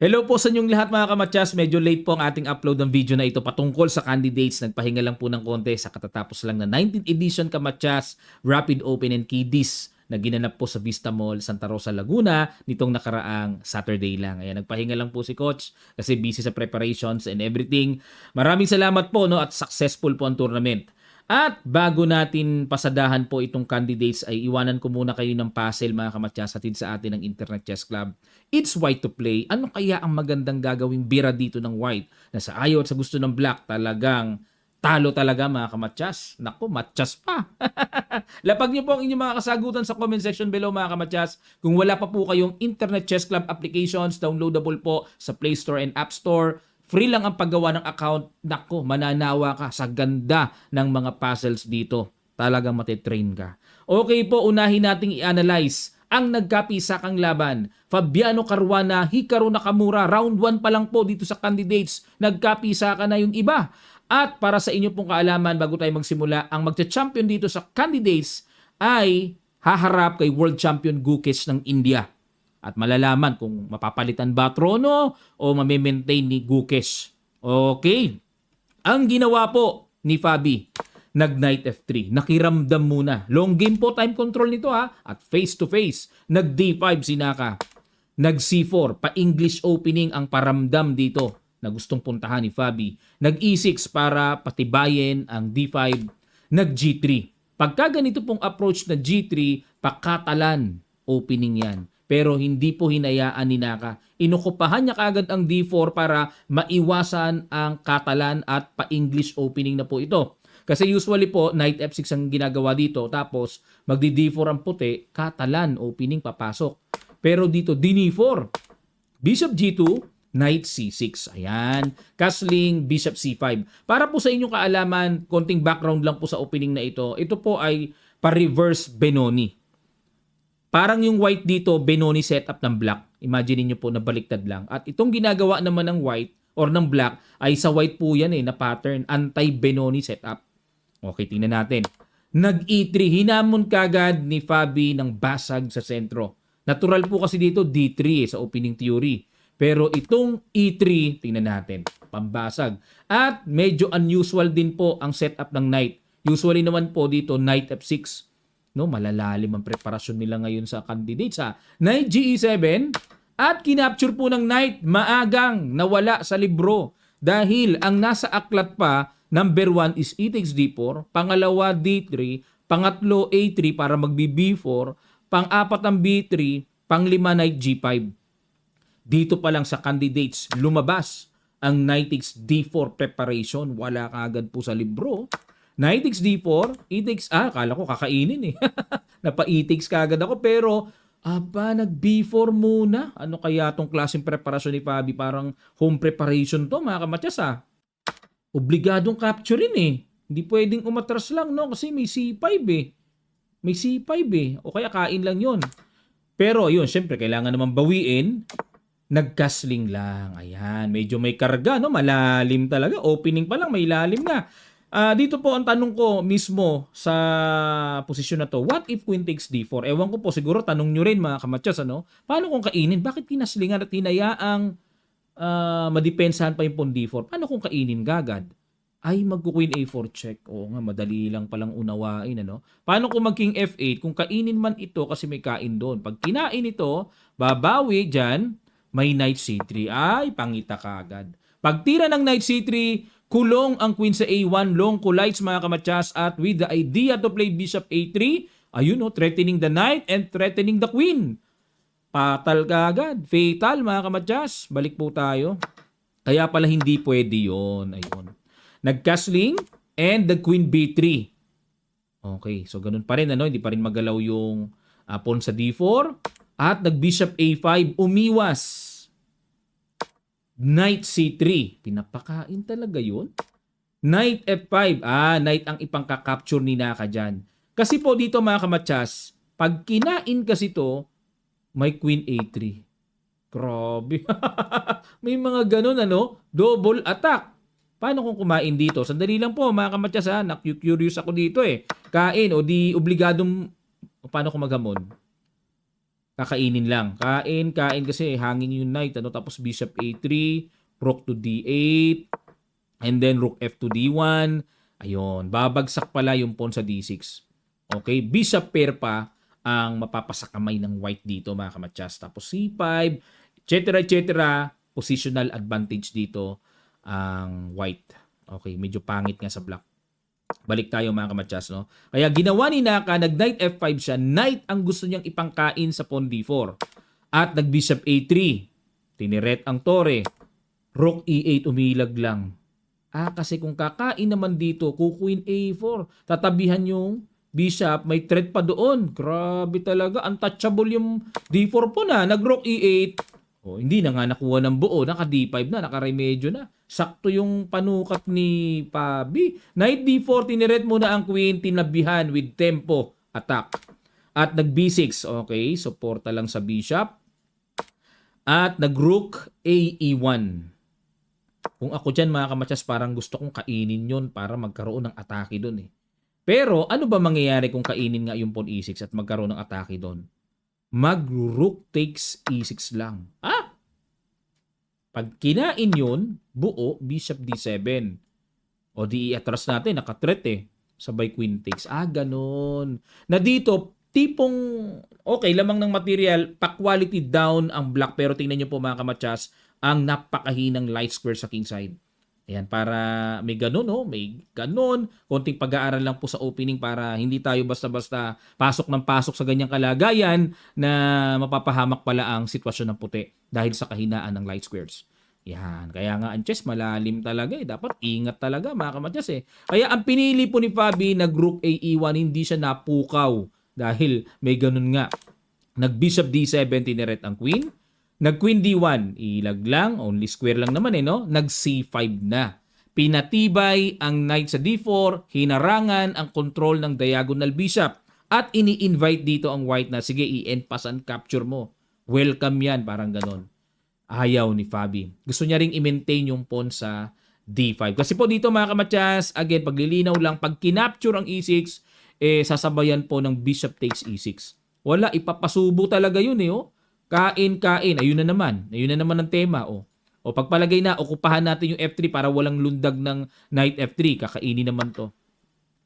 Hello po sa inyong lahat mga kamatyas. Medyo late po ang ating upload ng video na ito patungkol sa candidates. Nagpahinga lang po ng konti sa katatapos lang na 19th edition kamatyas Rapid Open and Kiddies na ginanap po sa Vista Mall, Santa Rosa, Laguna nitong nakaraang Saturday lang. Ayan, nagpahinga lang po si Coach kasi busy sa preparations and everything. Maraming salamat po no at successful po ang tournament. At bago natin pasadahan po itong candidates ay iwanan ko muna kayo ng puzzle mga kamatyas hatid sa atin ng Internet Chess Club. It's white to play. Ano kaya ang magandang gagawing bira dito ng white? Na sa ayaw at sa gusto ng black talagang talo talaga mga kamatyas. Naku, matyas pa. Lapag niyo po ang inyong mga kasagutan sa comment section below mga kamatyas. Kung wala pa po kayong Internet Chess Club applications, downloadable po sa Play Store and App Store. Free lang ang paggawa ng account. Nako, mananawa ka sa ganda ng mga puzzles dito. Talagang matitrain ka. Okay po, unahin nating i-analyze ang nagkapisakang laban. Fabiano Caruana, Hikaru Nakamura, round 1 pa lang po dito sa candidates. Nagkapisaka na yung iba. At para sa inyo pong kaalaman, bago tayo magsimula, ang magcha-champion dito sa candidates ay haharap kay World Champion Gukesh ng India. At malalaman kung mapapalitan ba trono o mamimaintain ni Gukesh. Okay. Ang ginawa po ni Fabi, nag-knight F3. Nakiramdam muna. Long game po time control nito ha. At face to face, nag-D5 si Naka. Nag-C4, pa-English opening ang paramdam dito na gustong puntahan ni Fabi. Nag-E6 para patibayin ang D5. Nag-G3. Pagka ganito pong approach na G3, pakatalan opening yan. Pero hindi po hinayaan ni Naka. Inukupahan niya kagad ang D4 para maiwasan ang katalan at pa-English opening na po ito. Kasi usually po, knight F6 ang ginagawa dito. Tapos, magdi-D4 ang puti, katalan opening papasok. Pero dito, D4. Bishop G2, knight C6. Ayan. Castling, Bishop C5. Para po sa inyong kaalaman, konting background lang po sa opening na ito. Ito po ay pa-reverse Benoni. Parang yung white dito, Benoni setup ng black. Imagine niyo po na baliktad lang. At itong ginagawa naman ng white or ng black ay sa white po yan na pattern. Anti-Benoni setup. Okay, tingnan natin. Nag-E3. Hinamon kagad ni Fabi ng basag sa sentro. Natural po kasi dito D3 sa opening theory. Pero itong E3, tingnan natin. Pambasag. At medyo unusual din po ang setup ng knight. Usually naman po dito, knight F6. No, malalalim ang preparasyon nila ngayon sa candidates ha. Knight GE7 at kinapture po ng knight maagang nawala sa libro dahil ang nasa aklat pa number 1 is e takes d4, pangalawa d3, pangatlo a3 para magbi-b4, pang-apat ang b3, panglima knight g5. Dito pa lang sa candidates lumabas ang knight takes d4 preparation, wala kaagad po sa libro. Knight takes d4, e takes, akala ko kakainin eh. Napa-e takes kagad ako pero nag-b4 muna. Ano kaya tong klaseng preparasyon ni Fabi? Parang home preparation to mga kamatyas Obligadong capturein eh. Hindi pwedeng umatras lang no kasi may c5 eh. May c5 eh. O kaya kain lang yon. Pero yun, syempre kailangan naman bawiin. Nag-castling lang. Ayan, medyo may karga no, malalim talaga. Opening pa lang may lalim na. Dito po ang tanong ko mismo sa posisyon na to. What if queen takes d4? Ewan ko po, siguro tanong nyo rin mga kamatyas, ano? Paano kung kainin? Bakit kinaslingan at hinayaang madepensahan pa yung pawn d4? Paano kung kainin gagad? Ay, mag-queen a4 check. Oo nga, madali lang palang unawain, ano? Paano kung mag-king f8? Kung kainin man ito kasi may kain doon. Pag kinain ito, babawi dyan, may knight c3. Ay, pangita kagad. Pag tira ng knight c3, kulong ang queen sa a1, long collides mga kamatyas at with the idea to play bishop a3, ayun threatening the knight and threatening the queen. Patal ka agad. Fatal mga kamatyas. Balik po tayo. Kaya pala hindi pwede yon. Ayun. Nag-castling and the queen b3. Okay, so ganun pa rin, ano? Hindi pa rin magalaw yung pawn sa d4 at nag-bishop a5, umiwas. Knight C3. Pinapakain talaga yun. Knight F5. Knight ang ipangka-capture ni Naka dyan. Kasi po dito mga kamatyas, pag kinain kasi to, may Queen A3. Grabe. May mga ganun ano, double attack. Paano kung kumain dito? Sandali lang po mga kamatyas Curious ako dito eh. Kain o di obligadong, paano kung maghamon? kakainin lang. Kain kasi hangin yung knight, ano, tapos bishop A3, rook to D8, and then rook F to D1. Ayun, babagsak pala yung pawn sa D6. Okay, bishop pair pa ang mapapasakamay ng white dito mga kamatsas. Tapos C5, etc. Positional advantage dito ang white. Okay, medyo pangit nga sa black. Balik tayo mga kamatsas, no? Kaya ginawa ni Naka, nag-knight F5 siya. Knight ang gusto niyang ipangkain sa pawn D4. At nag-bishop A3. Tiniret ang tore. Rook E8 umilag lang. Kasi kung kakain naman dito, Queen A4. Tatabihan yung bishop, may threat pa doon. Grabe talaga, untouchable yung D4 po na. Nag-rook E8. Hindi na nga nakuha ng buo. Naka D5 na, naka-remedyo na. Sakto yung panukat ni Pabi. Knight D4, tiniret muna ang queen, tinabihan with tempo attack. At nag-B6. Okay, suporta lang sa bishop. At nag-rook AE1. Kung ako dyan mga kamatsas, parang gusto kong kainin yon para magkaroon ng atake doon eh. Pero ano ba mangyayari kung kainin nga yung pawn E6 at magkaroon ng atake doon? Mag-rook takes E6 lang. Pag kinain yun, buo, bishop D7. O di i-atras natin, nakatret eh. Sabay queen takes. Ganun. Na dito, tipong okay, lamang ng material, pa-quality down ang black. Pero tingnan nyo po mga kamatsas, ang napakahinang light square sa king side. Ayan, para may ganun, no? May ganun. Konting pag-aaral lang po sa opening para hindi tayo basta-basta pasok ng pasok sa ganyang kalagayan na mapapahamak pala ang sitwasyon ng puti dahil sa kahinaan ng light squares. Yan. Kaya nga ang chess malalim talaga eh. Dapat ingat talaga mga kamadyas eh. Kaya ang pinili po ni Fabi, nag-rook AE1, hindi siya napukaw dahil may ganun nga. Nag-bishop D7, tineret ang queen. Nag-queen D1, ilag lang, only square lang naman eh, no? Nag-C5 na. Pinatibay ang knight sa D4, hinarangan ang control ng diagonal bishop, at ini-invite dito ang white na, sige, i-end pass and capture mo. Welcome yan, parang ganon. Ayaw ni Fabi. Gusto niya ring i-maintain yung pawn sa D5. Kasi po dito mga kamatyas, again, paglilinaw lang, pag kinapture ang E6, sasabayan po ng bishop takes E6. Wala, ipapasubo talaga yun eh, oh. Kain. Ayun na naman ang tema, oh. O pagpalagay na, okupahan natin yung F3 para walang lundag ng knight F3. Kakainin naman to.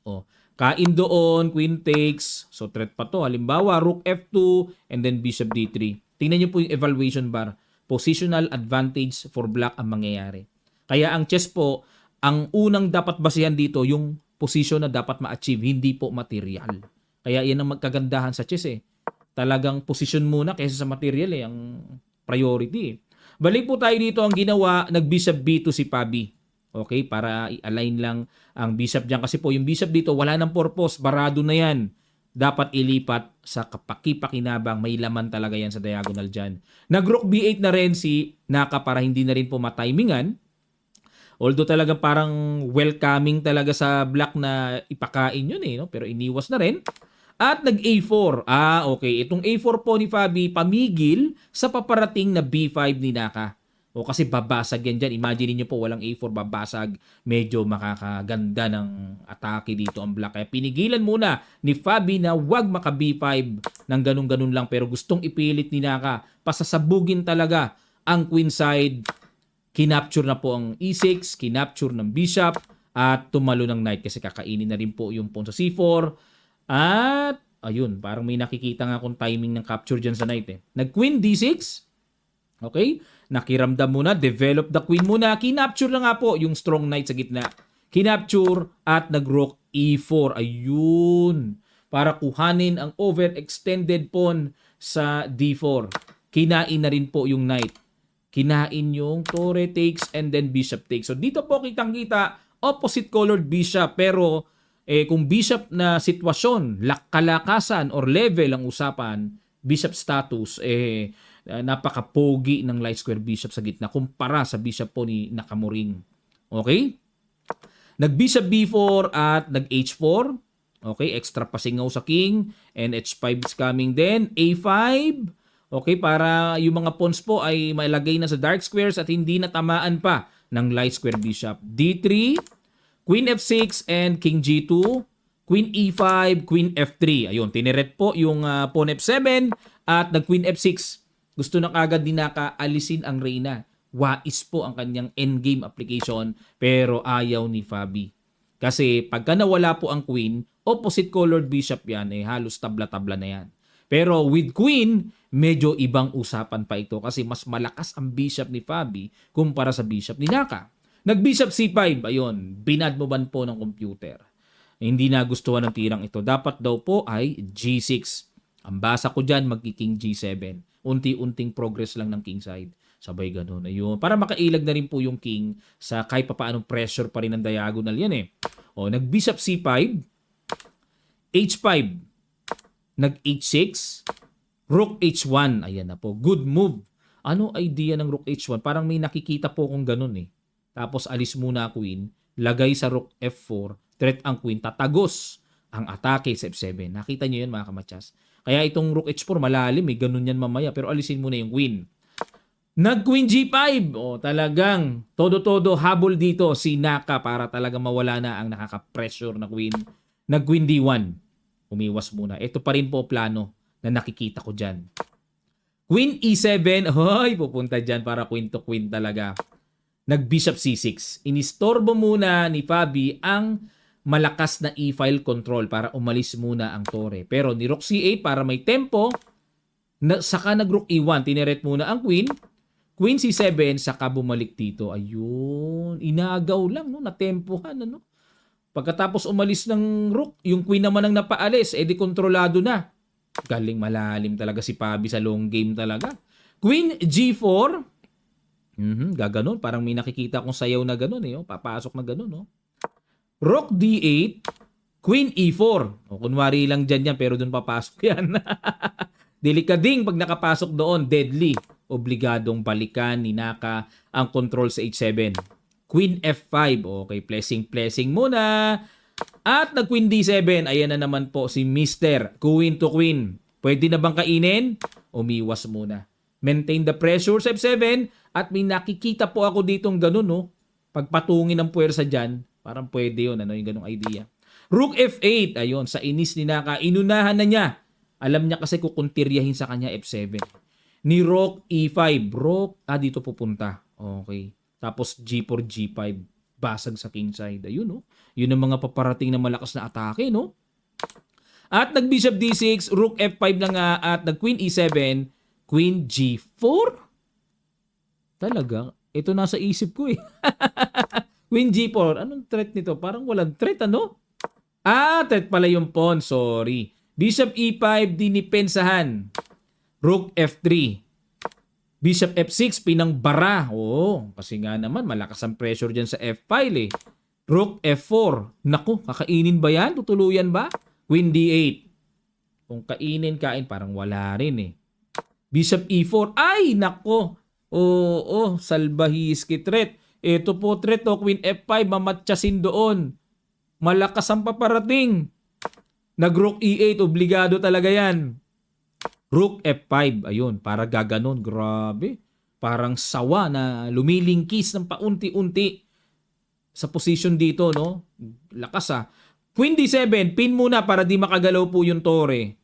O, kain doon, queen takes. So, threat pa to. Halimbawa, rook F2 and then bishop D3. Tingnan nyo po yung evaluation bar. Positional advantage for black ang mangyayari. Kaya ang chess po, ang unang dapat basihan dito, yung position na dapat ma-achieve, hindi po material. Kaya yan ang magkagandahan sa chess eh. Talagang position muna kaysa sa material eh, ang priority eh. Balik po tayo dito, ang ginawa, nag-bishop B2 si Fabi. Okay, para i-align lang ang bishop dyan. Kasi po yung bishop dito, wala ng purpose, barado na yan. Dapat ilipat sa kapaki-pakinabang, may laman talaga yan sa diagonal dyan. Nag-rook B8 na rin si Naka para hindi na rin po matimingan. Although talagang parang welcoming talaga sa black na ipakain yun eh, no? Pero iniwas na rin. At nag-A4. Okay. Itong A4 po ni Fabi, pamigil sa paparating na B5 ni Naka. Kasi babasag yan dyan. Imagine niyo po, walang A4, babasag. Medyo makakaganda ng atake dito ang black. Kaya pinigilan muna ni Fabi na wag maka B5 ng ganun-ganun lang. Pero gustong ipilit ni Naka. Pasasabugin talaga ang queen side. Kinapture na po ang E6, kinapture ng bishop, at tumalo ng knight kasi kakainin na rin po yung pawn sa C4. At, ayun, parang may nakikita nga akong timing ng capture dyan sa knight eh. Nag-queen D6. Okay? Nakiramdam muna, develop the queen muna. Kinapture na nga po yung strong knight sa gitna. Kinapture at nag-rook E4. Ayun. Para kuhanin ang overextended pawn sa D4. Kinain na rin po yung knight. Kinain yung tore takes and then bishop takes. So dito po kitang-kita opposite colored bishop, pero kung bishop na sitwasyon, kalakasan or level ang usapan, bishop status, napaka-pogi ng light square bishop sa gitna kumpara sa bishop po ni Nakamuring. Okay? Nag-bishop B4 at nag-H4. Okay, extra pasingaw sa king and H5 is coming then. A5. Okay, para yung mga pawns po ay mailagay na sa dark squares at hindi natamaan pa ng light square bishop. D3, Queen F6 and King G2, Queen E5, Queen F3. Ayun, tiniret po yung pawn F7 At nag-Queen F6. Gusto na kagad din nakaalisin ang Reyna. Wais po ang kanyang endgame application pero ayaw ni Fabi. Kasi pagka nawala po ang Queen, opposite colored bishop yan, halos tabla-tabla na yan. Pero with Queen, medyo ibang usapan pa ito kasi mas malakas ang bishop ni Fabi kumpara sa bishop ni Naka. Nag-bishop C5, ayun, binadmoban po ng computer. Hindi nagustuhan ng tirang ito. Dapat daw po ay G6. Ang basa ko dyan, magki-King G7. Unti-unting progress lang ng king side. Sabay ganun. Ayun. Para makailag na rin po yung king sa kahit pa paanong pressure pa rin ng diagonal yan O, nag-bishop C5, H5, nag-H6, Rook H1. Ayan na po. Good move. Ano idea ng Rook H1? Parang may nakikita po kung ganun Tapos alis muna Queen, lagay sa Rook F4, threat ang Queen, tatagos ang atake sa F7. Nakita nyo yun mga kamatsas. Kaya itong Rook H4 malalim, ganun yan mamaya. Pero alisin muna yung Queen. Nag-Queen G5. Talagang todo-todo habol dito si Naka para talaga mawala na ang nakaka-pressure na Queen. Nag-Queen D1. Umiwas muna. Ito pa rin po plano na nakikita ko dyan. Queen E7. Hoy, pupunta dyan para Queen to Queen talaga. Nag-Bishop C6. Inistorbo muna ni Fabi ang malakas na e-file control para umalis muna ang tore. Pero ni Rook C8 para may tempo, saka nag-Rook E1. Tineret muna ang Queen. Queen C7, saka bumalik dito. Ayun. Inagaw lang, natempohan. Pagkatapos umalis ng Rook, yung Queen naman ang napaalis, di kontrolado na. Galing malalim talaga si Fabi sa long game talaga. Queen G4. Gaganon. Parang may nakikita akong sayaw na ganon Papasok na ganon Rook D8. Queen E4. Kunwari lang dyan pero dun papasok yan. Delikading pag nakapasok doon. Deadly. Obligadong balikan ni Naka ang control sa H7. Queen F5. Okay, blessing muna. At nag-Queen D7. Ayan na naman po si Mr. Queen to Queen. Pwede na bang kainin? Umiwas muna. Maintain the pressure sa F7. At may nakikita po ako ditong ganun, pagpatungin ng puwersa dyan, parang pwede yun, yung ganung idea. Rook F8, ayun, sa inis ni Naka, inunahan na niya. Alam niya kasi kukuntiryahin sa kanya F7. Ni Rook E5, Rook, dito pupunta. Okay. Tapos G4, G5, basag sa king side. Ayun, Yun ang mga paparating na malakas na atake, At nag-Bishop D6, Rook F5 na nga, at nag-Queen E7, Queen G4? Talaga? Ito nasa isip ko Queen G4. Anong threat nito? Parang walang threat, threat pala yung pawn. Sorry. Bishop E5, dinipensahan. Rook F3. Bishop F6, pinangbara. Kasi nga naman, malakas ang pressure dyan sa F-file Rook F4. Naku, kakainin ba yan? Tutuluyan ba? Queen D8. Kung kainin, parang wala rin Bishop E4. Ay, nako. Salbahiski threat. Ito po threat Queen F5, mamatyasin doon. Malakas ang paparating. Nag-Rook E8, obligado talaga yan. Rook F5, ayun, para gaganon. Grabe. Parang sawa na lumilingkis ng paunti-unti sa position dito, Lakas Queen D7, pin muna para di makagalaw po yung tore.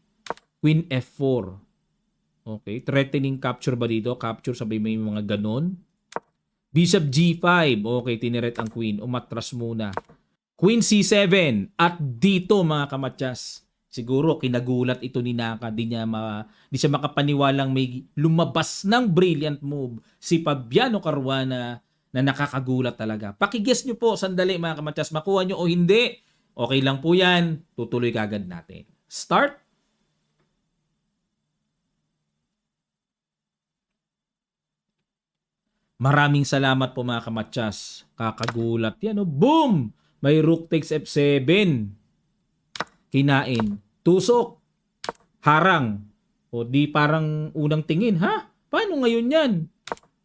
Queen F4. Okay, threatening capture ba dito? Capture, sabay may mga ganon. Bishop G5. Okay, tineret ang Queen. Umatras muna. Queen C7. At dito mga kamatyas, siguro kinagulat ito ni Naka. Di siya makapaniwalang may lumabas ng brilliant move. Si Fabiano Caruana na nakakagulat talaga. Pakiguess nyo po, sandali mga kamatyas. Makuha nyo o hindi. Okay lang po yan. Tutuloy kagad natin. Start. Maraming salamat po mga kamatyas. Kakagulat yan. Boom! May Rook takes F7. Kinain. Tusok. Harang. Di parang unang tingin. Paano ngayon yan?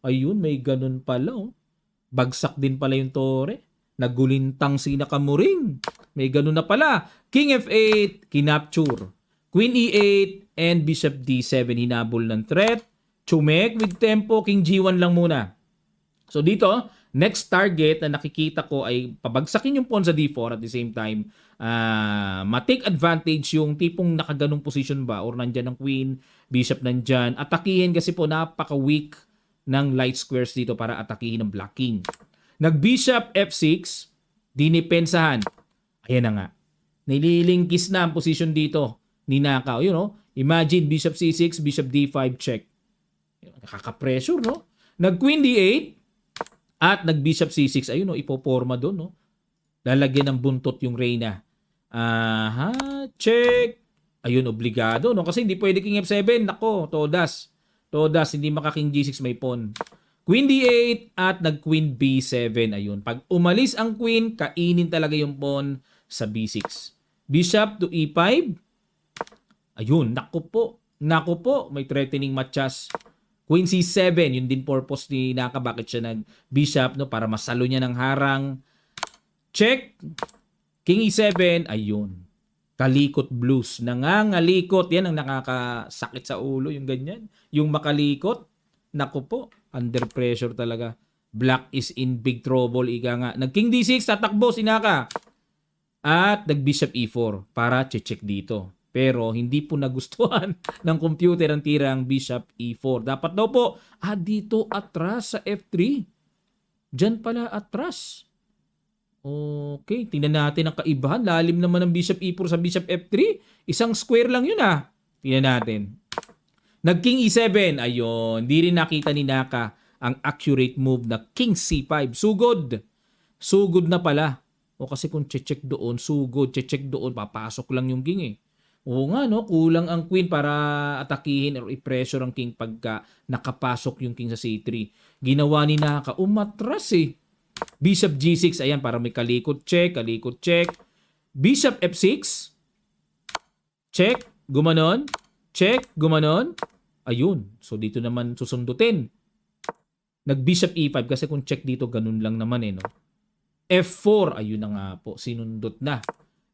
Ayun, may ganun pala. Bagsak din pala yung tore. Nagulintang si Nakamuring. May ganun na pala. King F8. Kinapture. Queen E8 and Bishop D7. Hinabol ng threat. Chumek with tempo. King G1 lang muna. So dito, Next target na nakikita ko ay pabagsakin yung pawn sa d4 at the same time, ma-take advantage yung tipong nakaganong position ba or nandyan ang queen, bishop nandyan. Atakihin kasi po napaka-weak ng light squares dito para atakihin ng black king. Nag-bishop f6, dinipensahan. Ayan na nga. Nililingkis na ang position dito ni Naka. You know, imagine bishop c6, bishop d5, check. Nakaka-pressure, no? Nag-queen d8 at nag-bishop c6. Ayun, no, ipoporma doon, no? Lalagyan ng buntot yung reyna. Aha, check. Ayun, obligado, no? Kasi hindi pwede king f7. Nako, todas. Todas, hindi maka-king g6 may pawn. Queen d8 at nag-queen b7. Ayun. Pag umalis ang queen, kainin talaga yung pawn sa b6. Bishop to e5. Ayun, naku po. Naku po, may threatening matchas. Queen c7, yun din purpose ni Naka. Bakit siya nag-bishop, no? Para masalo niya ng harang. Check. King e7, ayun. Kalikot blues. Nangangalikot. Yan ang nakakasakit sa ulo, yung ganyan. Yung makalikot. Naku po, under pressure talaga. Black is in big trouble, ika nga. Nag-king d6, tatakbo si Naka. At nag-bishop e4 para check dito. Pero hindi po nagustuhan ng computer ang tirang bishop e4. Dapat daw po, dito atras sa f3. Diyan pala atras. Okay, tingnan natin ang kaibahan. Lalim naman ng bishop e4 sa bishop f3. Isang square lang yun ah. Tingnan natin. Nag-king e7. Ayun, hindi rin nakita ni Naka ang accurate move na king c5. Sugod. Sugod na pala. O kasi kung check doon, sugod, check doon, papasok lang yung king eh. Oo nga, no? Kulang ang queen para atakihin or i-pressure ang king pagka nakapasok yung king sa c3. Ginawa ni Naka, umatras eh. Bishop g6, ayan, para may kalikot check. Bishop f6. Check, gumanon. Check, gumanon. Ayun, so dito naman susundutin. Nag-bishop e5 kasi kung check dito, ganun lang naman eh, no? f4, ayun na nga po, sinundot na.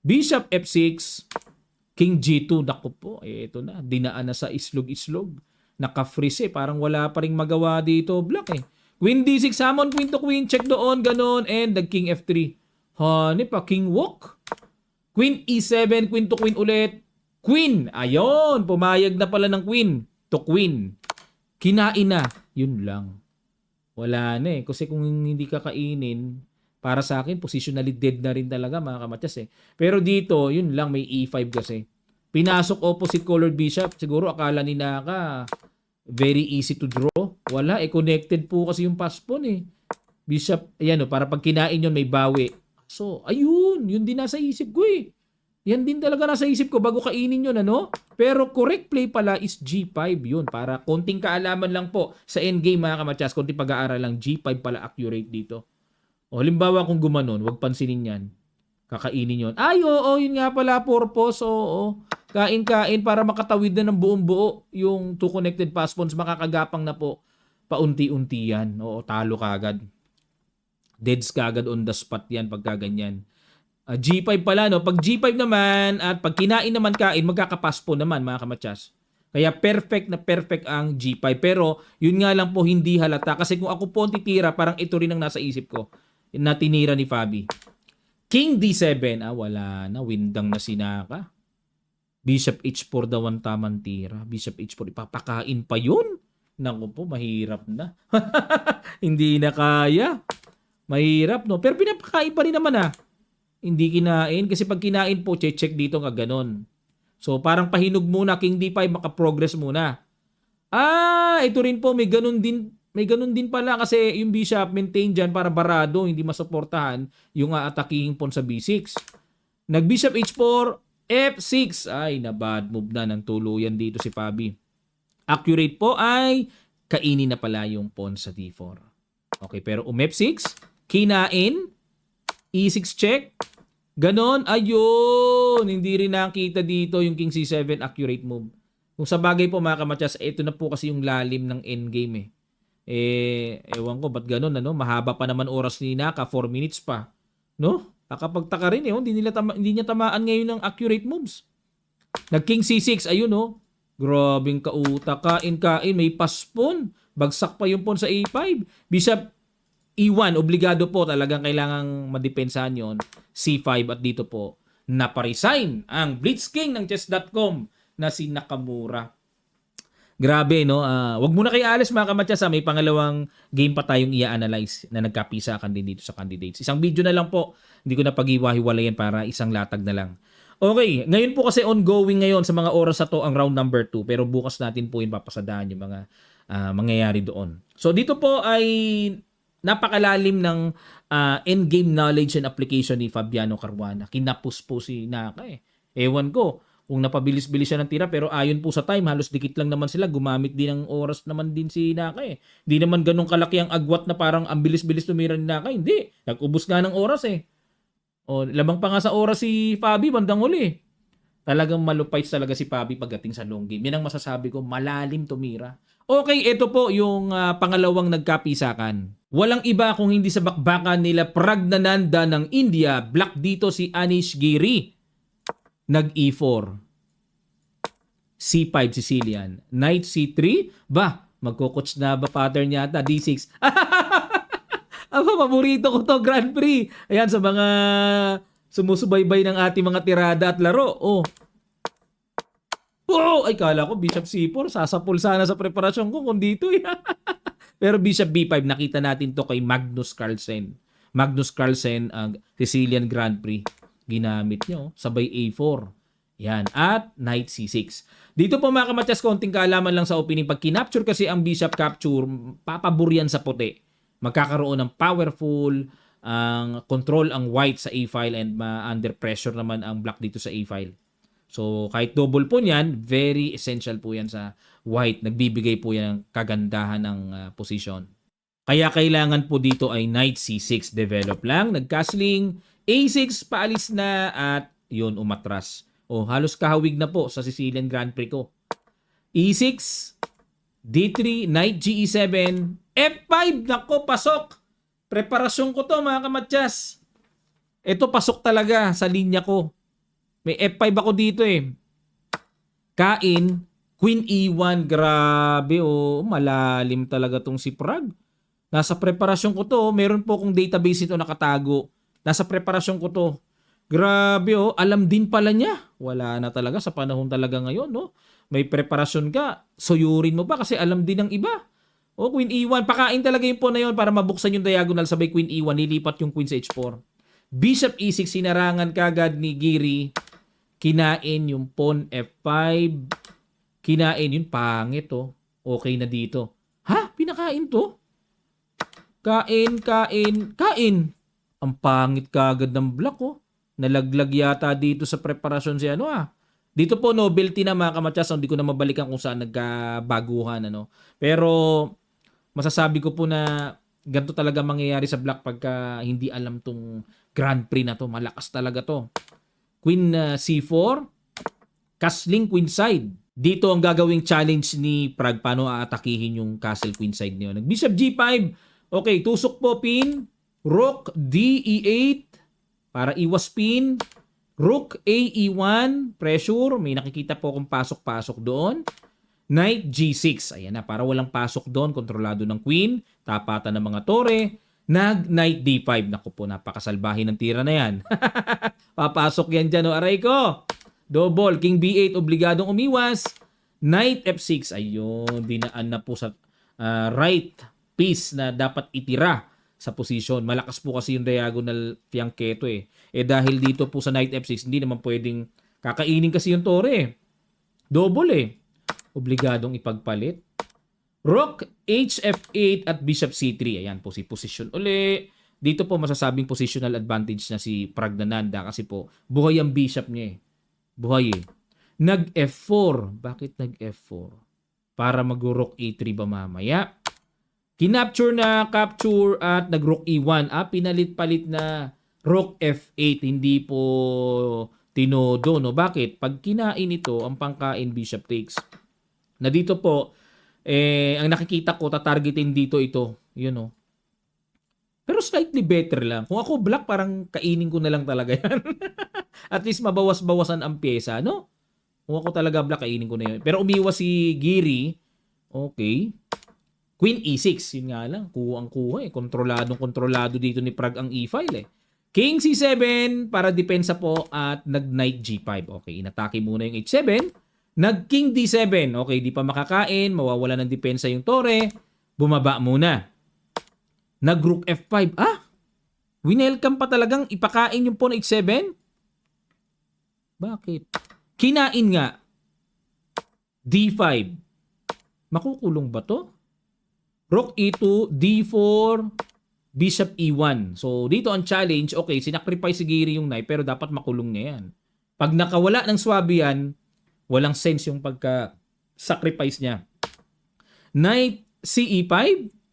Bishop f6. King G2, naku po, ito na, dinaan na sa islog-islog. Naka-freeze eh, parang wala pa ring magawa dito, black eh. Queen D6, summon, queen to queen, check doon, ganon, and nag-king F3. Hani pa, king walk. Queen E7, queen to queen ulit. Queen, ayon, pumayag na pala ng queen to queen. Kinain na, yun lang. Wala na eh, kasi kung hindi kakainin, para sa akin, positionally dead na rin talaga mga kamatyas eh. Pero dito, yun lang, may e5 kasi. Pinasok opposite colored bishop. Siguro akala ni Naka, very easy to draw. Wala, connected po kasi yung pass pawn eh. Bishop, ayan o, para pag kinain yun, may bawi. So, ayun, yun din nasa isip ko eh. Yan din talaga nasa isip ko bago kainin yun, ano? Pero correct play pala is G5 yun. Para konting kaalaman lang po sa endgame mga kamatyas, konting pag-aaral lang, G5 pala accurate dito. O, halimbawa kung gumanon, huwag pansinin yan. Kakainin yun. Ay, oo, yun nga pala, purpose, oo. Kain-kain para makatawid na ng buong buo yung two connected pass pawns, makakagapang na po paunti-unti yan. Oo, talo kagad. Deads kagad on the spot yan pagka ganyan. G5 pala, no? Pag G5 naman at pag kinain naman kain, magkakapass pawn naman, mga kamatyas. Kaya perfect na perfect ang G5. Pero yun nga lang po hindi halata. Kasi kung ako po ang titira, parang ito rin ang nasa isip ko na tinira ni Fabi. King D7. Wala na. Windang na si Naka. Bishop H4 daw ang tamang tira. Bishop H4. Ipapakain pa yun? Naku po, mahirap na. Hindi na kaya. Mahirap, no? Pero pinapakain pa rin naman, Hindi kinain. Kasi pag kinain po, check dito nga ganon. So, parang pahinog muna. King D5, maka-progress muna. Ito rin po. May ganun din pala kasi yung bishop maintain dyan para barado, hindi masuportahan yung aataking pawn sa b6. Nag-bishop h4, f6. Ay, na bad move na ng tuluyan dito si Fabi. Accurate po ay kainin na pala yung pawn sa d4. Okay, pero f6, kinain, e6 check, ganon, ayun. Hindi rin nakita dito yung king c7 accurate move. Kung sa bagay po mga kamatyas, ito na po kasi yung lalim ng endgame ewan ko, ba't ganun, Mahaba pa naman oras ni Naka, 4 minutes pa. No? Nakapagtaka rin, hindi niya tamaan ngayon ng accurate moves. Nag-king C6, ayun, Grabing kauta, kain, may pass pawn. Bagsak pa yung pawn sa A5. Bishop E1, obligado po talagang kailangang madepensahan yon. C5 at dito po naparesign ang Blitz King ng chess.com na si Nakamura. Grabe, no? Wag muna kayo alis mga kamatsas. May pangalawang game pa tayong i-analyze na nagkapisakan din dito sa candidates. Isang video na lang po. Hindi ko na pag-iwa-hiwalayan para isang latag na lang. Okay, ngayon po kasi ongoing ngayon sa mga oras na to ang round number 2. Pero bukas natin po yung papasadahan yung mga mangyayari doon. So dito po ay napakalalim ng endgame knowledge and application ni Fabiano Caruana. Kinapos po si Naka eh. Ewan ko kung napabilis-bilis siya ng tira pero ayon po sa time halos dikit lang naman sila, gumamit din ng oras naman din si Naka eh. Hindi naman ganun kalaki ang agwat na parang ang bilis-bilis tumira ni Naka, hindi. Nag-ubos nga ng oras eh. O labang pa nga sa oras si Fabi bandang huli. Talagang malupay talaga si Fabi pagdating sa long game. Yan ang masasabi ko, malalim tumira. Okay, ito po yung pangalawang nagkapisakan. Walang iba kung hindi sa bakbakan nila Praggnanandhaa ng India. Black dito si Anish Giri. Nag-E4. C5 Sicilian. Knight C3. Ba, magkukuts na ba pattern yata? D6. Paborito ko to, Grand Prix. Ayan, sa mga sumusubaybay ng ating mga tirada at laro. Oh. Oh, ay kala ko Bishop C4. Sasapul sana sa preparasyon ko kung dito. Pero Bishop B5, nakita natin to kay Magnus Carlsen. Magnus Carlsen, ang Sicilian Grand Prix. Ginamit nyo, sabay A4. Yan. At Knight C6. Dito po mga kamatyas, konting kaalaman lang sa opening. Pag kinapture kasi ang Bishop capture, papaburyan sa puti. Magkakaroon ng powerful ang control ang white sa A-file and under pressure naman ang black dito sa A-file. So, kahit double po niyan, very essential po yan sa white. Nagbibigay po yan ng kagandahan ng position. Kaya kailangan po dito ay Knight C6 develop lang. Nag-castling, A6 paalis na at yun umatras. O, halos kahawig na po sa Sicilian Grand Prix ko. E6, D3, Knight GE7, F5, nako, pasok. Preparasyon ko to mga kamatyas. Ito pasok talaga sa linya ko. May F5 ako dito eh. Kain, Queen E1, grabe oh, malalim talaga tong si Prag. Nasa preparasyon ko to, meron po akong database ito nakatago. Nasa preparasyon ko to. Grabe oh, alam din pala niya. Wala na talaga sa panahon talaga ngayon, no? May preparasyon ka, suyurin mo pa kasi alam din ng iba. Oh, Queen E1, pakain talaga yung pawn na yun para mabuksan yung diagonal sabay Queen E1, nilipat yung Queen sa H4. Bishop E6, sinarangan kagad ni Giri. Kinain yung pawn F5. Kinain yun, pangit oh. Okay na dito. Ha? Pinakain to? Kain. Ang pangit kagad ng black oh. Nalaglag yata dito sa preparasyon si ano ah. Dito po novelty na mga kamatyas, hindi ko na mabalikan kung saan nagkabaguhan ano. Pero masasabi ko po na ganito talaga mangyayari sa black pagka hindi alam tong Grand Prix na to. Malakas talaga to. Queen C4, castling queenside. Dito ang gagawing challenge ni Prag, paano aatakihin yung castle queenside niyo. Bishop G5. Okay, tusok po pin. Rook D E8 para iwas pin. Rook AE1, pressure. May nakikita po akong pasok-pasok doon. Knight G6. Ayan na, para walang pasok doon. Kontrolado ng queen. Tapatan ng mga tore. Knight D5. Naku po, napakasalbahin ng tira na yan. Papasok yan dyan, o aray ko. Double. King B8, obligadong umiwas. Knight F6. Ayun, dinaan na po sa right piece na dapat itira sa posisyon. Malakas po kasi yung diagonal fianchetto eh. Dahil dito po sa Knight F6, hindi naman pwedeng kakainin kasi yung tore. Double eh. Obligadong ipagpalit. Rook HF8 at Bishop C3. Ayan po si position uli. Dito po masasabing positional advantage na si Praggnanandhaa kasi po buhay ang bishop niya eh. Buhay eh. Nag-F4. Bakit nag-F4? Para mag-Rook A3 ba mamaya? Kinapture na capture at nag-Rook E1. Pinalit-palit na Rook F8. Hindi po tinodo. No? Bakit? Pag kinain ito, ang pangkain Bishop takes. Na dito po, ang nakikita ko, tatargetin dito ito. Yun o. Pero slightly better lang. Kung ako black, parang kainin ko na lang talaga yan. At least mabawas-bawasan ang pyesa, no? Kung ako talaga black, kainin ko na yun. Pero umiwas si Giri. Okay. Queen E6, yun nga lang, kuha eh. Kontrolado dito ni Prague ang e-file eh. King C7 para depensa po at nag-knight G5. Okay, inatake muna yung H7. Nag-king D7. Okay, di pa makakain, mawawala ng depensa yung tore. Bumaba muna. Nag-rook F5. Winelcome pa talagang ipakain yung pawn H7? Bakit? Kinain nga. D5. Makukulong ba to? Rook E2, D4, Bishop E1. So, dito ang challenge, okay, sinacrifice si Giri yung knight, pero dapat makulong niya yan. Pag nakawala ng swabe yan, walang sense yung pagka-sacrifice niya. Knight CE5,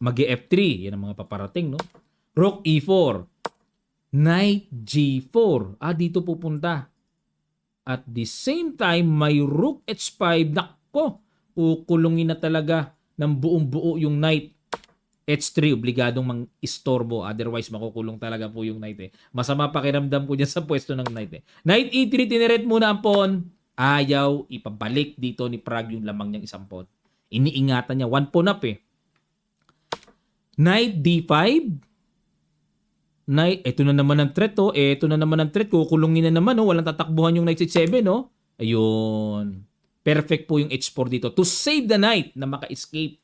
mag-E3. Yan ang mga paparating, no? Rook E4. Knight G4. Dito pupunta. At the same time, may Rook H5. Nako, kukulungin na talaga ng buong-buo yung knight. H3, obligadong mang-istorbo. Otherwise, makukulong talaga po yung knight eh. Masama pakiramdam ko dyan sa pwesto ng knight eh. Knight E3, tineret muna ang pawn. Ayaw ipabalik dito ni Prague yung lamang niyang isang pawn. Iniingatan niya. One pawn up eh. Knight D5. Knight, ito na naman ang threat oh. Ito na naman ang threat. Kukulungin na naman oh. Walang tatakbuhan yung knight H7 oh. Ayun. Perfect po yung H4 dito. To save the knight na maka-escape.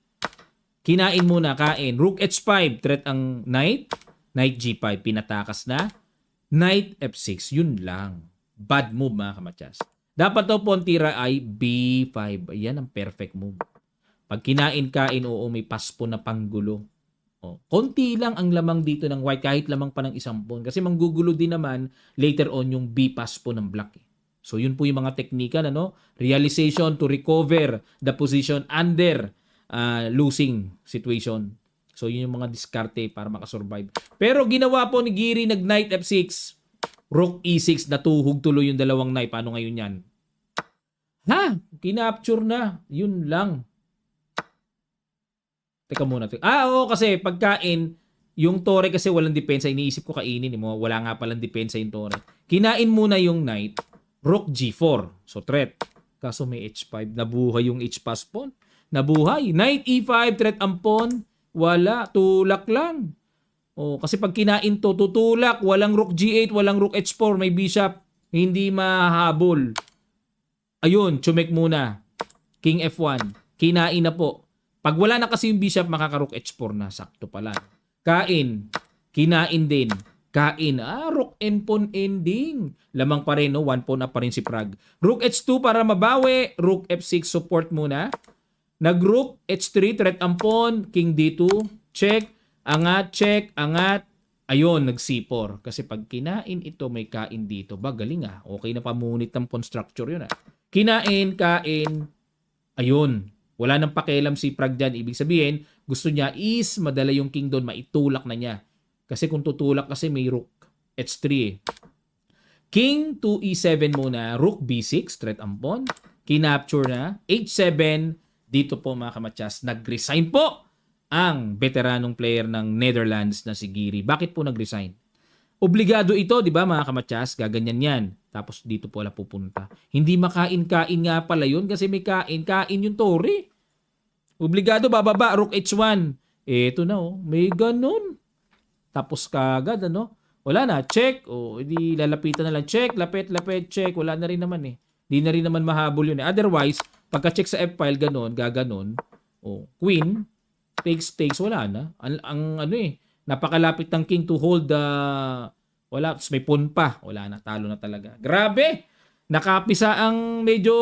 Kinain muna, kain. Rook H5, threat ang knight. Knight G5, pinatakas na. Knight F6, yun lang. Bad move mga kamatsas. Dapat daw po ang tira ay B5. Ayan ang perfect move. Pag kinain-kain, oo, may paspo na panggulo. Konti lang ang lamang dito ng white, kahit lamang pa ng isang pawn. Kasi manggugulo din naman later on yung B paspo ng black. So yun po yung mga teknika, ano? Realization to recover the position under losing situation. So yun yung mga diskarte para makasurvive. Pero ginawa po ni Giri, nag knight F6, rook E6, natuhog tuloy yung dalawang knight. Paano ngayon yan? Kinapture na. Yun lang. Teka muna. Oo, kasi pagkain, yung tore kasi walang depensa. Iniisip ko kainin. Wala nga palang depensa yung tore. Kinain muna yung knight. Rook G4. So, threat. Kaso may H5. Nabuhay yung H-pass pawn. Nabuhay. Knight E5. Threat ang pawn. Wala. Tulak lang. Kasi pag kinain to, tutulak. Walang Rook G8. Walang Rook H4. May bishop. Hindi mahabol. Ayun. Chumek muna. King F1. Kinain na po. Pag wala na kasi yung bishop, makaka-Rook H4 na. Sakto pala. Kain. Kinain din. Kain. Rook and pawn ending. Lamang pa rin, no? One pawn up pa rin si Prague. Rook H2 para mabawi. Rook F6 support muna. Nag-Rook H3, threat ang pawn. King D2. Check. Angat, check. Angat. Ayun, nag-C4. Kasi pag kinain ito, may kain dito. Galing ah. Okay na pamunit ng pawn structure yun ah. Kinain, kain. Ayun. Wala nang pakialam si Prague dyan. Ibig sabihin, gusto niya is madala yung king doon, maitulak na niya. Kasi kung tutulak kasi may rook H3 eh. King to E7 muna. Rook B6, threat ang pawn. Kinapture na. H7. Dito po mga kamatsas, nag-resign po ang veteranong player ng Netherlands na si Giri. Bakit po nag-resign? Obligado ito, di ba mga kamatsas? Gaganyan yan. Tapos dito po wala pupunta. Hindi makain-kain nga pala yun kasi may kain yung tore. Obligado, bababa, Rook H1. Eto na oh, may ganun. Tapos kagad, ano? Wala na, check. Hindi lalapitan na lang. Check, lapit, check. Wala na rin naman eh. Hindi na rin naman mahabol yun eh. Otherwise, pagka-check sa F-file, gaganon. Queen, takes, wala na. Ang ano eh, napakalapit ng king to hold the... Wala, may pawn pa. Wala na, talo na talaga. Grabe! Nakapisa ang medyo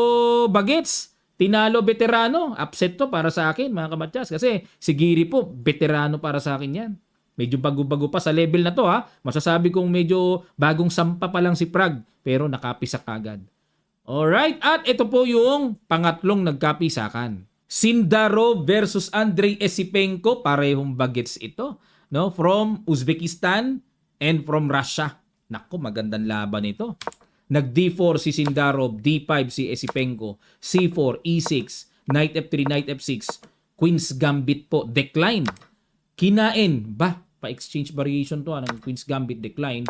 bagets. Tinalo veterano. Upset to para sa akin, mga kamatsas. Kasi si Giri po, veterano para sa akin yan. Medyo bago-bago pa sa level na to ha. Masasabi kong medyo bagong sampa pa lang si Prague. Pero nakapisa kagad. Alright, at ito po yung pangatlong nagkapisakan. Sindarov versus Andrei Esipenko. Parehong bagets ito. No? From Uzbekistan and from Russia. Naku, magandang laban ito. Nag-D4 si Sindarov, D5 si Esipenko, C4, E6, Knight F3, Knight F6, Queen's Gambit po, decline. Kinain, pa-exchange variation to, ng Queen's Gambit, decline.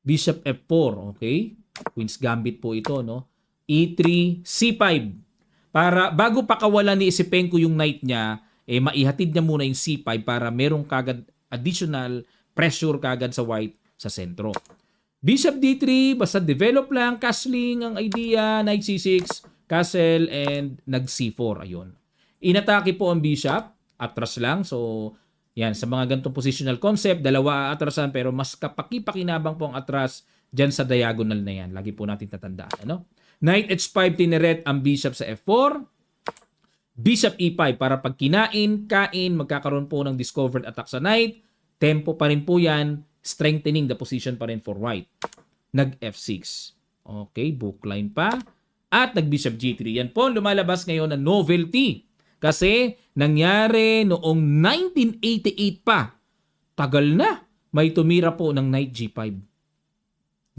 Bishop F4, okay? Queen's Gambit po ito, no? E3, C5. Para, bago pakawalan ni Esipenko yung knight niya, maihatid niya muna yung C5 para merong kagad additional pressure kagad sa white sa sentro. Bishop D3, basta develop lang, castling ang idea, knight C6, castle, and nag C4. Ayun. Inatake po ang bishop, atras lang. So, yan, sa mga ganitong positional concept, dalawa atrasan pero mas kapaki-pakinabang po ang atras dyan sa diagonal na yan. Lagi po natin tatandaan. Ano? Knight H5, tineret ang bishop sa F4. Bishop E5 para pag kinain, magkakaroon po ng discovered attack sa knight. Tempo pa rin po yan. Strengthening the position pa rin for white. Nag F6. Okay, bookline pa. At nag Bishop G3. Yan po lumalabas ngayon na novelty. Kasi nangyari noong 1988 pa. Tagal na. May tumira po ng Knight G5.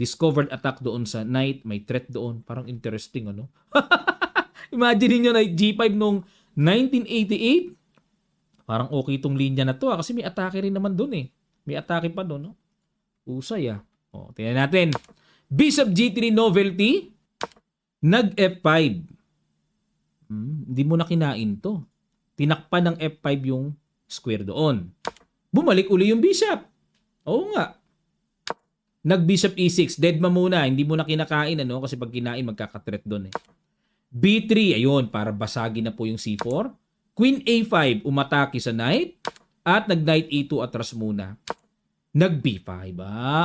Discovered attack doon sa Knight. May threat doon. Parang interesting, ano? Imagine niyo Knight G5 noong 1988. Parang okay itong linya na to. Kasi may atake rin naman doon eh. May atake pa doon, no? Usay ah. O, tingnan natin. Bishop G3 novelty. Nag F5. Hindi mo na kinain to. Tinakpan ng F5 yung square doon. Bumalik uli yung bishop. Oo nga. Nag Bishop E6. Dead ma muna. Hindi mo na kinakain, ano? Kasi pag kinain, magkakatret doon eh. B3, ayun, para basagin na po yung C4. Queen A5, umatake sa knight. At nag Knight E2, atras muna. Nag B5,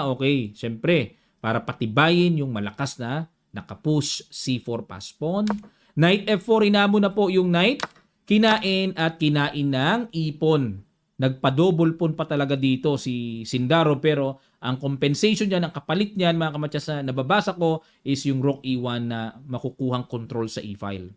okay. Siyempre, para patibayin yung malakas na nakapush C4 pass pawn. Knight F4, inamo na po yung knight. Kinain at kinain ng ipon. Nagpa-double pawn pa talaga dito si Sindaro, pero ang compensation niya, ang kapalit niyan, mga kamatsas na nababasa ko, is yung Rook E1 na makukuhang control sa E-file.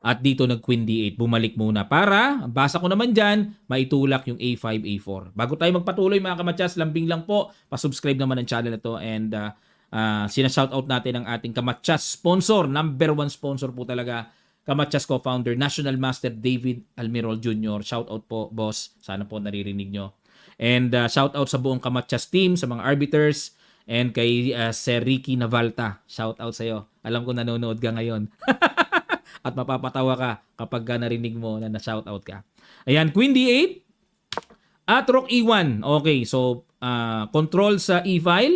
At dito nag Queen D8, bumalik muna para, basa ko naman dyan, maitulak yung A5, A4. Bago tayo magpatuloy mga kamatsas, lambing lang po, pasubscribe naman ang channel na to, and sinashoutout natin ang ating kamatsas sponsor, number 1 sponsor po talaga, Kamatsas co-founder, National Master David Almirol Jr. Shoutout po, boss. Sana po naririnig nyo. And shoutout sa buong Kamatsas team, sa mga arbiters, and kay Sir Ricky Navalta. Shoutout sa'yo. Alam ko nanonood ka ngayon. At mapapatawa ka kapag narinig mo na na-shoutout ka. Ayan, Queen D8 at Rook E1. Okay, so control sa E-file.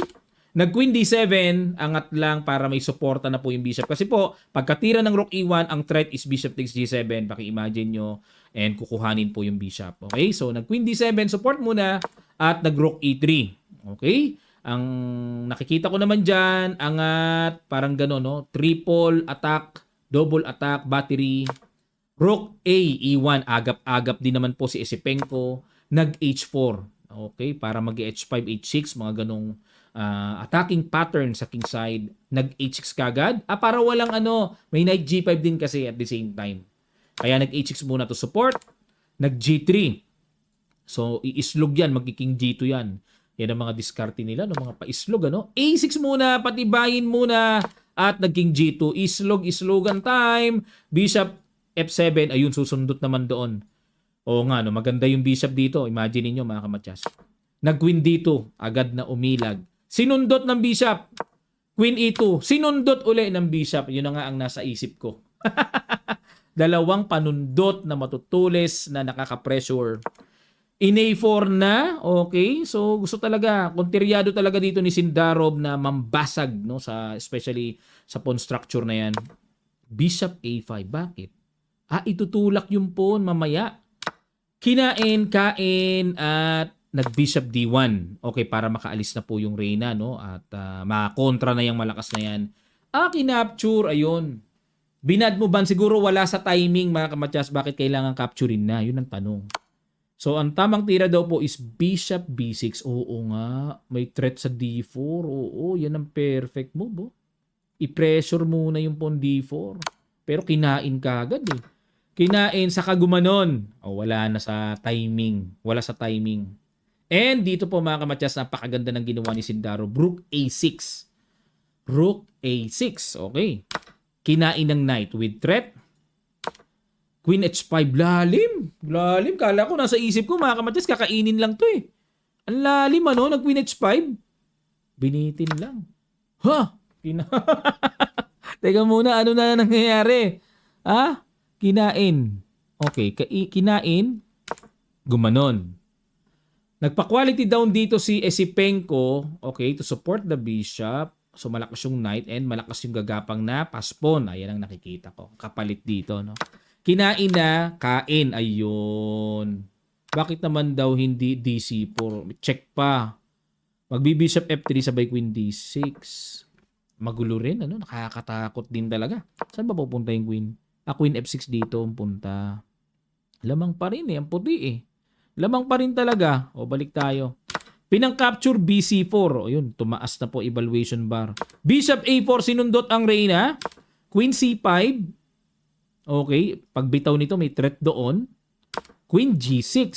Nag-Queen D7, angat lang para may suporta na po yung bishop. Kasi po, pagkatira ng Rook E1, ang threat is Bishop takes G7. Paki-imagine nyo, and kukuhanin po yung bishop. Okay, so nag-Queen D7, support muna, at nag-Rook E3. Okay, ang nakikita ko naman dyan, angat, parang gano'n, no? Triple attack, double attack, battery. Rook A, E1, agap-agap din naman po si Esipenko. Nag-H4. Okay, para mag-H5, H6, mga ganong attacking pattern sa king side. Nag-H6 kagad. Para walang may Knight G5 din kasi at the same time. Kaya nag-H6 muna to support. Nag-G3. So, iislog yan. Magkiking G2 yan. Yan ang mga diskarte nila, no? Mga paislog, ano? A6 muna, patibayin muna. At nagking G2. Islogan time. Bishop F7. Ayun, susundot naman doon. Oo nga, no? Maganda yung bishop dito. Imagine niyo mga kamatsas. Nag-Queen D2. Agad na umilag. Sinundot ng bishop. Queen E2. Sinundot uli ng bishop. Yun na nga ang nasa isip ko. Dalawang panundot na matutulis na nakaka-pressure. In A4 na. Okay. So gusto talaga. Kontiryado talaga dito ni Sindarov na mambasag. No? Especially sa pawn structure na yan. Bishop A5. Bakit? Itutulak yung pawn mamaya. Kinain, kain, at nag-Bishop D1. Okay, para makaalis na po yung Reyna, no? At makakontra na yung malakas na yan. Kinapture, ayun. Binad mo ba? Siguro wala sa timing, mga kamatsas. Bakit kailangan capturein na? Yun ang tanong. So, ang tamang tira daw po is Bishop B6. Oo nga. May threat sa D4. Oo, yan ang perfect move. Oh. I-pressure muna yung pawn D4. Pero kinain ka agad eh. Kinain sa kagumanon. Wala na sa timing. Wala sa timing. And dito po mga kamatsas, napakaganda ng ginawa ni Sindaro. Rook A6. Rook A6. Okay. Kinain ng knight with threat. Queen H5. Lalim. Lalim. Kala ko nasa isip ko mga kamatsas, kakainin lang to eh. Ang lalim nag-Queen H5. Binitin lang. Teka muna, ano na nangyayari? Kinain. Okay, kinain, gumanon. Nagpa-quality down dito si Esipenko, okay, to support the bishop. So malakas yung knight and malakas yung gagapang na paspon. Ayan ang nakikita ko. Kapalit dito, no? Kinain na, kain. Ayun. Bakit naman daw hindi DC4? Check pa. Magbi-bishop F3 sabay queen D6. Magulo rin, ano? Nakakatakot din talaga. Saan ba pupunta yung queen? Queen F6 dito ang punta. Lamang pa rin ang puti eh. Lamang pa rin talaga. O, balik tayo. Pinang-capture BC4. O, yun, tumaas na po evaluation bar. Bishop A4, sinundot ang reyna. Queen C5. Okay, pagbitaw nito may threat doon. Queen G6.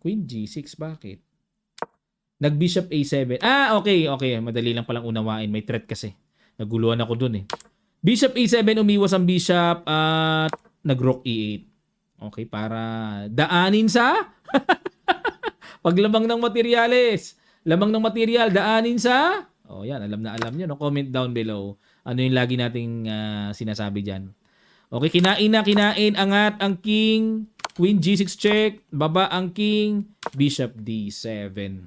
Queen G6, bakit? Nag-bishop A7. Okay. Madali lang palang unawain. May threat kasi. Naguluhan ako dun eh. Bishop A7, umiwas ang bishop at nag-rook E8. Okay, para daanin sa paglamang ng materyales. Lamang ng material, daanin sa yan, alam na alam nyo. No? Comment down below. Ano yung lagi nating sinasabi dyan. Okay, kinain. Angat ang king. Queen G6 check. Baba ang king. Bishop D7.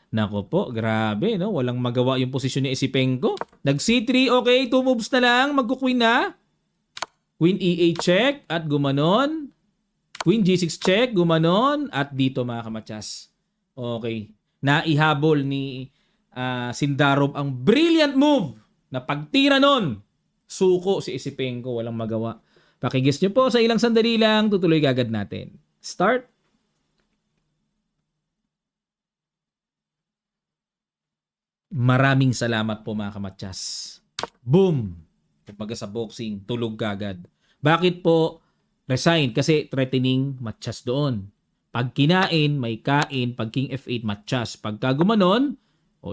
Nako po, grabe, no? Walang magawa yung posisyon ni Esipenko. Nag C3, okay, 2 moves na lang, magku-queen na. Queen E8 check at gumanon. Queen G6 check, gumanon. At dito mga kamatsas. Okay. Naihabol ni Sindarov ang brilliant move na pagtira nun. Suko si Esipenko, walang magawa. Pakiguess nyo po sa ilang sandali lang, tutuloy agad natin. Start. Maraming salamat po mga kamatsas. Boom! Pagka sa boxing, tulog kagad. Bakit po resign? Kasi threatening, matchas doon. Pag kinain, may kain. Pag king F8, matchas. Pagka gumanon,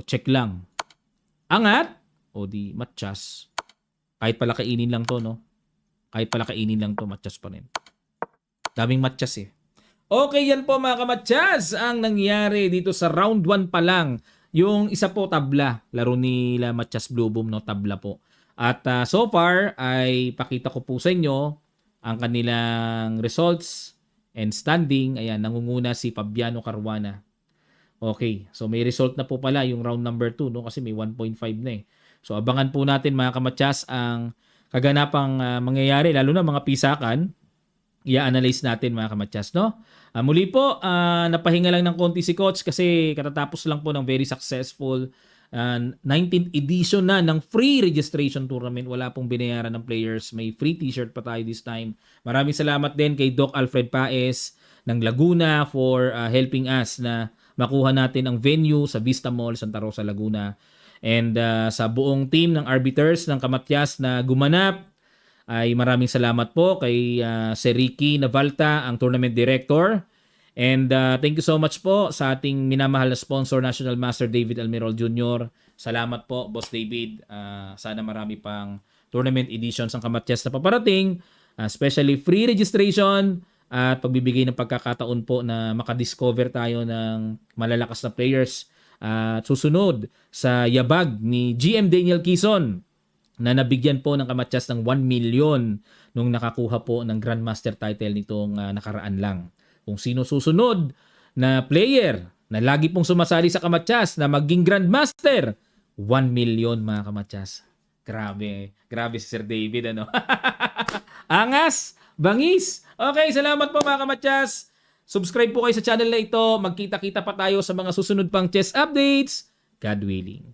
check lang. Angat, di matchas. Kahit pala kainin lang to, no? Kahit pala kainin lang to, matchas pa rin. Daming matchas eh. Okay, yan po mga kamatchas ang nangyari dito sa round 1 pa lang. Yung isa po tabla, laro nila Matchas Blue Boom, no? Tabla po. At so far ay pakita ko po sa inyo ang kanilang results and standing. Ayan, nangunguna si Fabiano Caruana. Okay, so may result na po pala yung round number 2, no? Kasi may 1.5 na eh. So abangan po natin mga kamatsas ang kaganapang mangyayari, lalo na mga pisakan. I-analyze natin mga kamatsas, no? Muli po, napahinga lang ng konti si Coach kasi katatapos lang po ng very successful 19th edition na ng free registration tournament. Wala pong binayaran ng players. May free t-shirt pa tayo this time. Maraming salamat din kay Doc Alfred Paez ng Laguna for helping us na makuha natin ang venue sa Vista Mall, Santa Rosa, Laguna. And sa buong team ng arbiters ng Kamatyas na gumanap, ay maraming salamat po kay Sir Ricky Navalta, ang tournament director. And thank you so much po sa ating minamahal na sponsor, National Master David Almirol Jr. Salamat po, Boss David. Sana marami pang tournament editions ang Kamatyas na paparating. Especially free registration at pagbibigay ng pagkakataon po na makadiscover tayo ng malalakas na players. At susunod sa yabag ni GM Daniel Quezon na nabigyan po ng Kamatyas ng 1 million nung nakakuha po ng Grandmaster title nitong nakaraan lang. Kung sino susunod na player na lagi pong sumasali sa Kamatyas na maging Grandmaster, 1 million mga Kamatyas. Grabe. Grabe si Sir David, ano? Angas! Bangis! Okay, salamat po mga Kamatyas. Subscribe po kayo sa channel na ito. Magkita-kita pa tayo sa mga susunod pang chess updates. God willing.